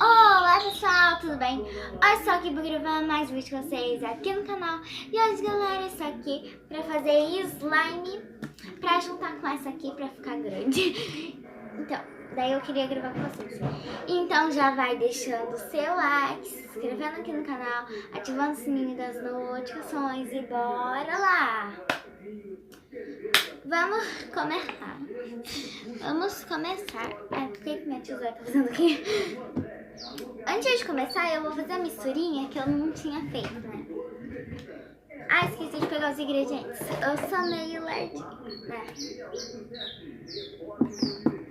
Olá pessoal, tudo bem? Olha só aqui, vou gravar mais um vídeo com vocês aqui no canal. E hoje, galera, estou aqui pra fazer slime, pra juntar com essa aqui pra ficar grande. Então, daí eu queria gravar com vocês. Então já vai deixando o seu like, se inscrevendo aqui no canal, ativando o sininho das notificações e bora lá! Vamos começar. Vamos começar. O que minha tesoura tá fazendo aqui? Antes de começar, eu vou fazer a misturinha que eu não tinha feito, né? Ah, esqueci de pegar os ingredientes. Eu sou meio lerdinha, né?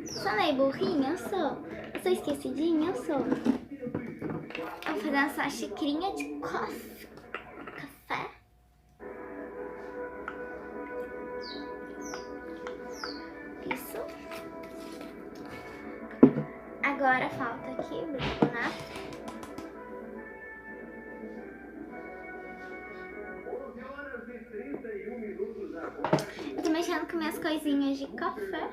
Sou meio burrinha, eu sou. Eu sou esquecidinha, eu sou. Eu vou fazer essa xicrinha de café. Isso. Agora falta aqui o bicarbonato. Eu tô mexendo com minhas coisinhas de café.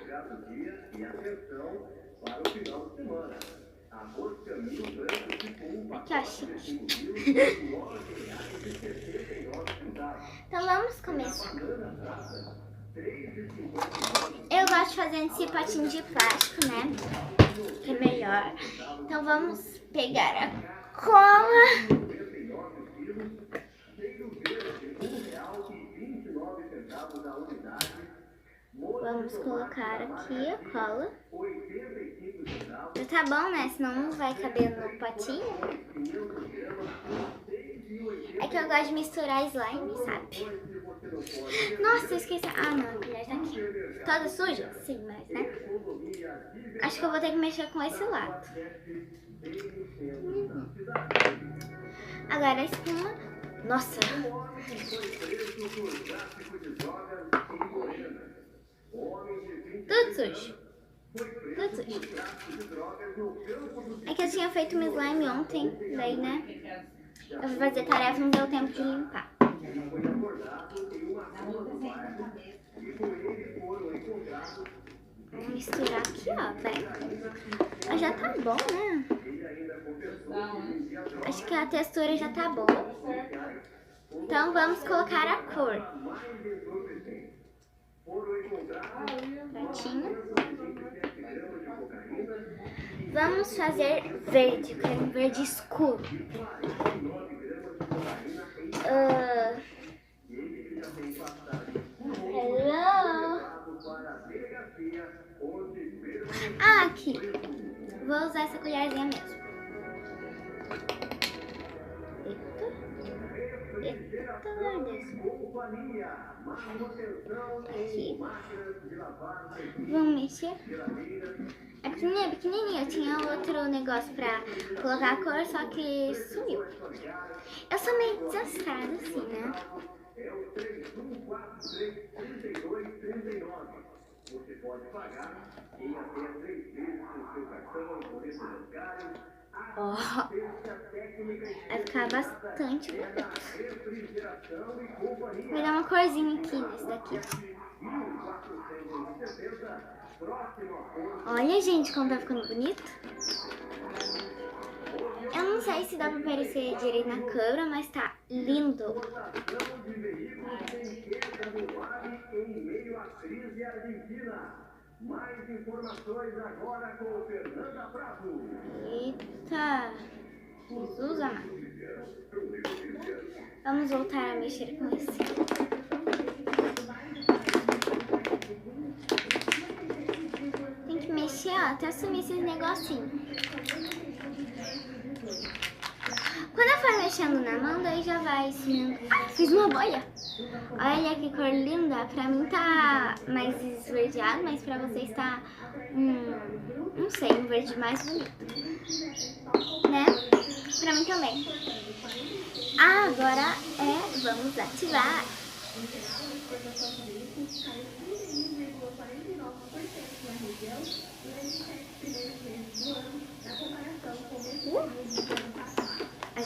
Aqui, ó, chique. Então vamos começar. Eu gosto de fazer esse potinho de plástico, né? Que é melhor. Então vamos pegar a cola. Vamos colocar aqui a cola. Já tá bom, né? Senão não vai caber no potinho. É que eu gosto de misturar slime, sabe? Nossa, eu esqueci. Ah, não, a colher tá aqui. Toda suja? Sim, mas, né? Acho que eu vou ter que mexer com esse lado. Agora a espuma. Nossa! Tudo sujo. Tudo sujo. É que eu tinha feito um slime ontem, daí, né? Eu vou fazer tarefa, não deu tempo de limpar. Vou misturar aqui, ó, bem. Mas já tá bom, né? Acho que a textura já tá boa. Então vamos colocar a cor. Pratinho. Vamos fazer verde, eu quero um verde escuro. Hello? Ah, aqui. Vou usar essa colherzinha mesmo. Aqui. Vamos mexer. É pequenininho. Eu tinha outro negócio pra colocar a cor, só que sumiu. Eu sou meio desastrada assim, né? Você pode pagar em até 3 vezes o seu cartão, boleto bancário. Vai ficar bastante bonito. Vai dar uma corzinha aqui nesse daqui. Olha, gente, como tá ficando bonito. Eu não sei se dá pra aparecer direito na câmera, mas tá lindo. Mais informações agora com Fernanda Prado. Eita, Jesus amado. Vamos voltar a mexer com esse. Tem que mexer, ó, até sumir esses negocinhos. Quando eu for mexendo na mão, daí já vai sumindo. Ah, fiz uma bolha. Olha que cor linda. Pra mim tá mais esverdeado, mas pra vocês tá, não sei, um verde mais bonito. Né? Pra mim também. Agora vamos ativar.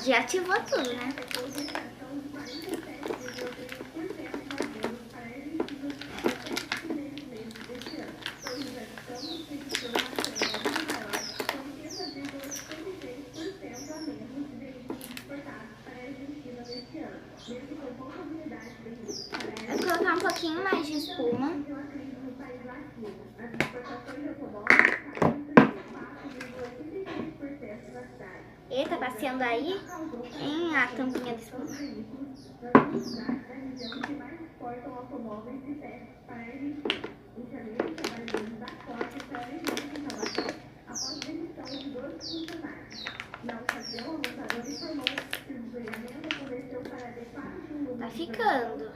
Já ativou tudo, né? pouquinho mais de espuma. E tá passeando aí em a tampinha de espuma. Tá ficando.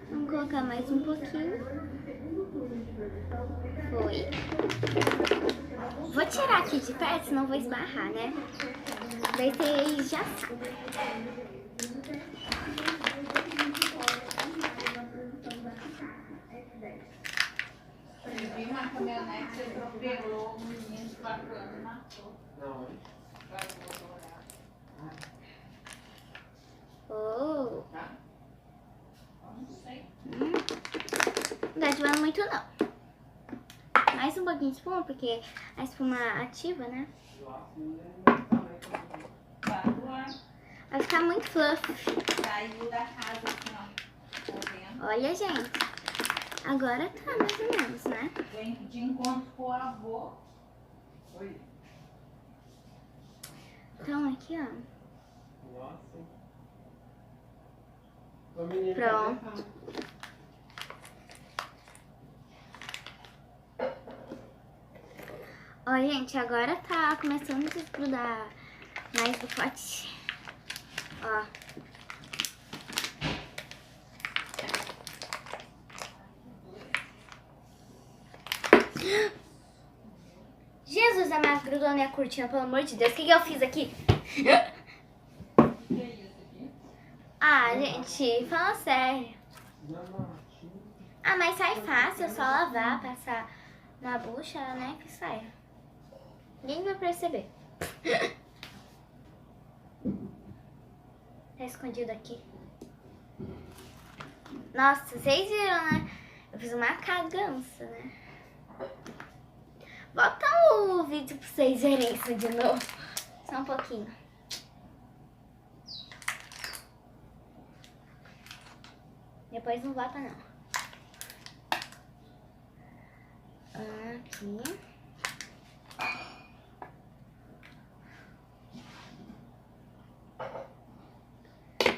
Vamos colocar mais um pouquinho. Foi. Vou tirar aqui de perto, senão vou esbarrar, né? Daí vocês já sabem. Eu vi uma caminhonete, você atropelou um menino de 4 anos e matou. Não, Oh. tá? Não sei. Não tá ativando muito não. Mais um pouquinho de espuma, porque a espuma ativa, né? Vai ficar muito fluffy. Saiu da casa assim, ó. Tá vendo? Olha, gente. Agora tá mais ou menos, né? Vem de encontro com o avô. Oi. Então, aqui, ó. Nossa. Pronto. Ó, gente, agora tá começando a desgrudar mais do pote. Ó. Jesus amado, grudou na minha cortina, pelo amor de Deus. O que eu fiz aqui? Ah, gente, fala sério. Ah, mas sai fácil, é só lavar, passar na bucha, né, que sai. Ninguém vai perceber. Tá escondido aqui. Nossa, vocês viram, né? Eu fiz uma cagança, né? Bota o vídeo pra vocês verem isso de novo. Só um pouquinho. Depois não volta não. Aqui.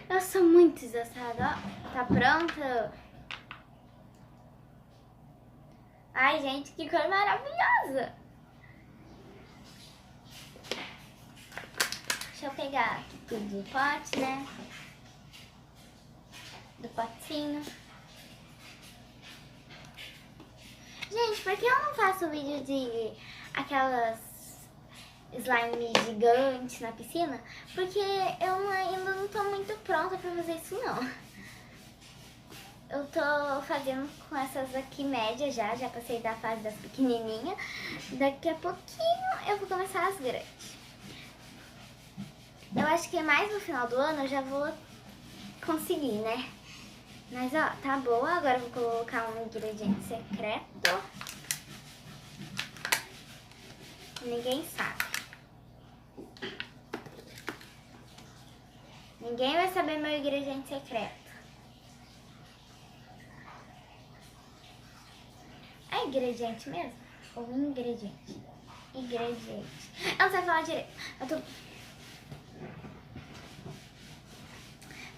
Eu sou muito exaustada, ó. Tá pronto? Ai, gente, que cor maravilhosa! Deixa eu pegar aqui tudo do pote, né? Do potinho. Gente, por que eu não faço vídeo de aquelas slime gigantes na piscina? Porque eu ainda não tô muito pronta pra fazer isso, não. Eu tô fazendo com essas aqui médias já passei da fase das pequenininhas. Daqui a pouquinho eu vou começar as grandes. Eu acho que mais no final do ano eu já vou conseguir, né? Mas ó, tá boa. Agora eu vou colocar um ingrediente secreto. Ninguém sabe. Ninguém vai saber meu ingrediente secreto. É ingrediente mesmo? Ou ingrediente? Ingrediente. Eu não sei falar direito. Eu tô...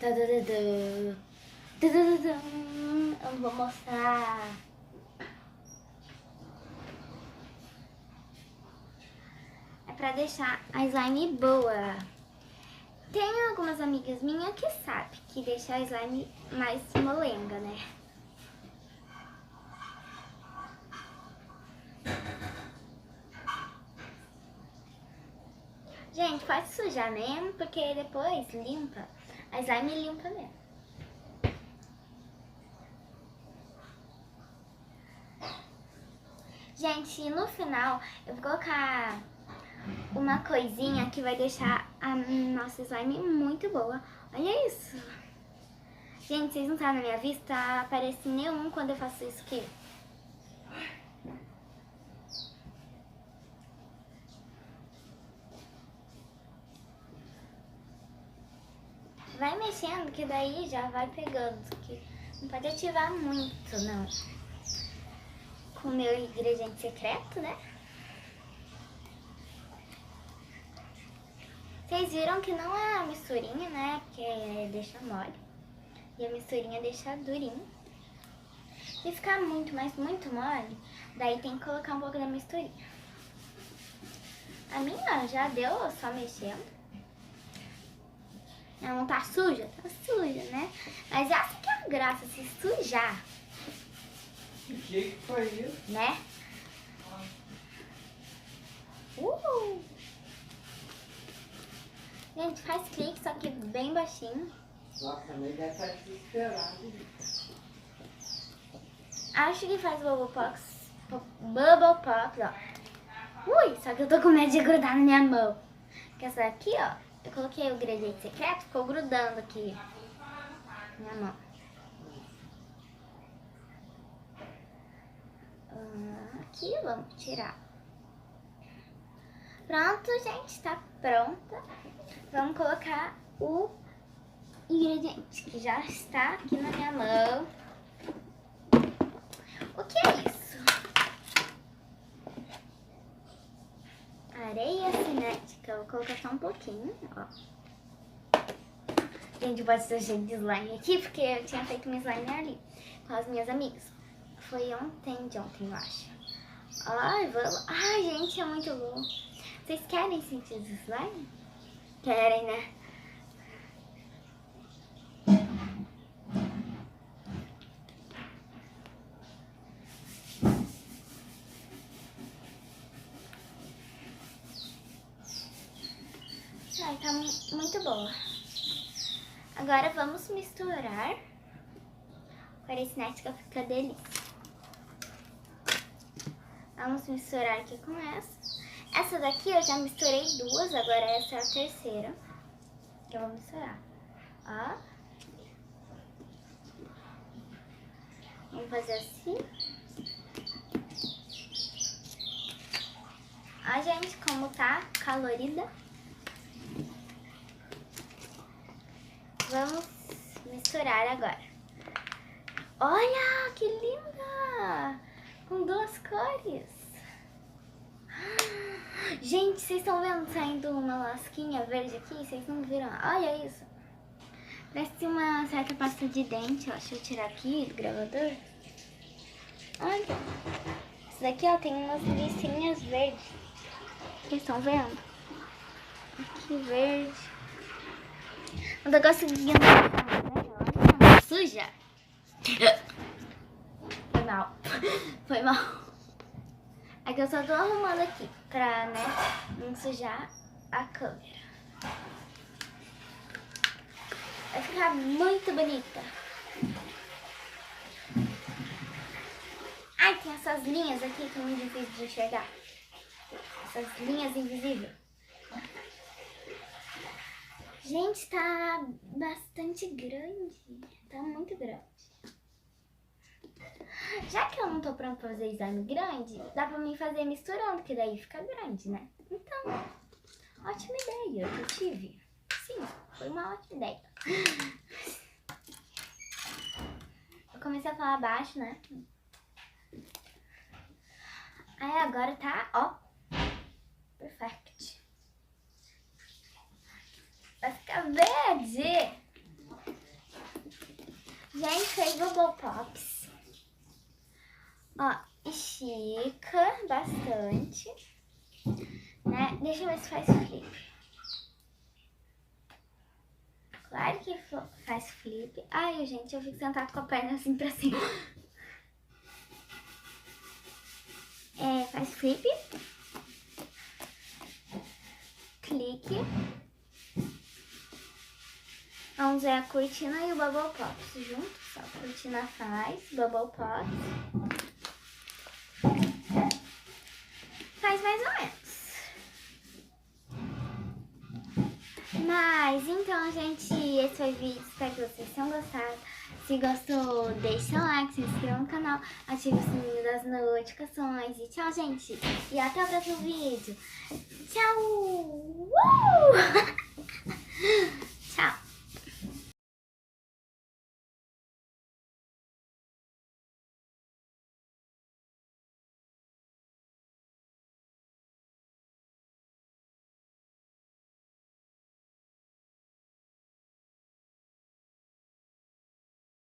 Eu não vou mostrar. É pra deixar a slime boa. Tem algumas amigas minhas que sabem que deixa a slime mais molenga, né? Gente, pode sujar mesmo, porque depois limpa. A slime limpa mesmo. Gente, no final eu vou colocar uma coisinha que vai deixar a nossa slime muito boa. Olha isso. Gente, vocês não sabem, na minha vista parece nenhum quando eu faço isso aqui. vai mexendo que daí já vai pegando. Que não pode ativar muito, não. Com o meu ingrediente secreto, né? Vocês viram que não é a misturinha, né? Porque deixa mole. E a misturinha deixa durinho. Se ficar muito, mas muito mole, daí tem que colocar um pouco da misturinha. A minha já deu, só mexendo. Ela não tá suja? Tá suja, né? Mas essa que é a graça, se sujar. O que foi isso? Né? Gente, faz clique, só que bem baixinho. Nossa, também deve estar desesperado. Acho que faz bubble pops, ó. Ui, só que eu tô com medo de grudar na minha mão. Porque essa daqui, ó, eu coloquei o ingrediente secreto, ficou grudando aqui na minha mão. Aqui, vamos tirar. Pronto, gente, tá pronta. Vamos colocar o ingrediente que já está aqui na minha mão. O que é isso? Areia cinética. Vou colocar só um pouquinho, ó. Gente, pode ser cheio de slime aqui, porque eu tinha feito um slime ali com as minhas amigas. Foi ontem, eu acho. Ai, vamos. Ai, gente, é muito bom. Vocês querem sentir esse slime? Querem, né? Ai, tá muito boa. Agora vamos misturar. Com a cinética fica delícia. Vamos misturar aqui com essa. Essa daqui eu já misturei duas, agora essa é a terceira que eu vou misturar. Ó. Vamos fazer assim. Ó, gente, como tá colorida. Vamos misturar agora. Olha, que linda! Com duas cores. Gente, vocês estão vendo saindo uma lasquinha verde aqui? Vocês não viram? Olha isso. Parece uma certa pasta de dente, ó. Deixa eu tirar aqui do gravador. Olha. Isso daqui, ó, tem umas listinhas verdes. Vocês estão vendo? Aqui, verde. Não tô conseguindo. Olha, suja. Foi mal. Foi mal. É que eu só tô arrumando aqui pra, né, não sujar a câmera. Vai ficar muito bonita. Ai, tem essas linhas aqui que é muito difícil de enxergar. Essas linhas invisíveis. Gente, tá bastante grande. Tá muito grande. Já que eu não tô pronta pra fazer slime grande, dá pra mim fazer misturando, que daí fica grande, né? Então, ótima ideia que eu tive. Sim, foi uma ótima ideia. Eu comecei a falar baixo, né? Aí agora tá, ó, perfect. Vai ficar verde. Gente, fez bubble pops. Ó, estica bastante, né? Deixa eu ver se faz flip. Claro que faz flip. Ai, gente, eu fico sentada com a perna assim pra cima. Faz flip. Clique. Vamos ver a cortina e o bubble pops juntos. Só a cortina faz, bubble pops. Faz mais ou menos. Mas então, gente, esse foi o vídeo. Espero que vocês tenham gostado. Se gostou, deixa um like, se inscreva no canal, ative o sininho das notificações. E tchau, gente. E até o próximo vídeo. Tchau!